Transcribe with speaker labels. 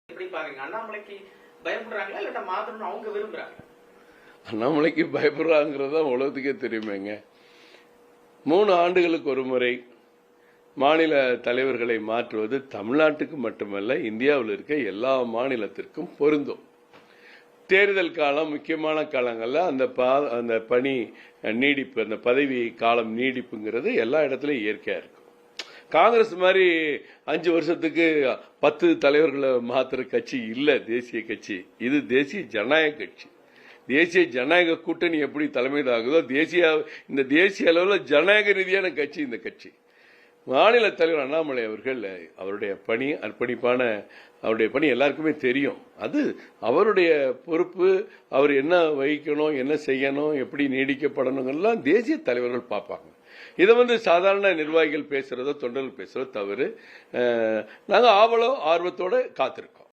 Speaker 1: எப்படி பாருங்க, அண்ணாமலைக்கு பயப்படுறாங்களா இல்ல மாத்தணும்னு அவங்க விரும்புறாங்க?
Speaker 2: அண்ணாமலைக்கு பயப்படுறாங்கிறது தான் உலகத்துக்கே தெரியுமேங்க. 3 ஆண்டுகளுக்கு ஒரு முறை மாநில தலைவர்களை மாற்றுவது தமிழ்நாட்டுக்கு மட்டுமல்ல, இந்தியாவில் இருக்க எல்லா மாநிலத்திற்கும் பொருந்தும். தேர்தல் காலம், முக்கியமான காலங்களில் அந்த பணி நீடிப்பு, அந்த பதவி காலம் நீடிப்புங்கிறது எல்லா இடத்துலையும் இயற்கையா இருக்கும். காங்கிரஸ் மாதிரி 5 வருஷத்துக்கு 10 தலைவர்களை மாத்துற கட்சி இல்ல தேசிய கட்சி. இது தேசிய ஜனநாயக கட்சி. தேசிய ஜனநாயக கூட்டணி எப்படி தலைமை தாகுதோ இந்த தேசிய அளவில் ஜனநாயக ரீதியான கட்சி இந்த கட்சி. மாநில தலைவர் அண்ணாமலை அவர்கள் அவருடைய பணி அர்ப்பணிப்பான அவருடைய பணி எல்லாருக்குமே தெரியும். அது அவருடைய பொறுப்பு. அவர் என்ன வகிக்கணும், என்ன செய்யணும், எப்படி நீடிக்கப்படணுங்கெல்லாம் தேசிய தலைவர்கள் பார்ப்பாங்க. இதை சாதாரண நிர்வாகிகள் பேசுறதோ தொண்டர்கள் பேசுறதோ தவறு. நாங்கள் ஆர்வத்தோட காத்திருக்கோம்.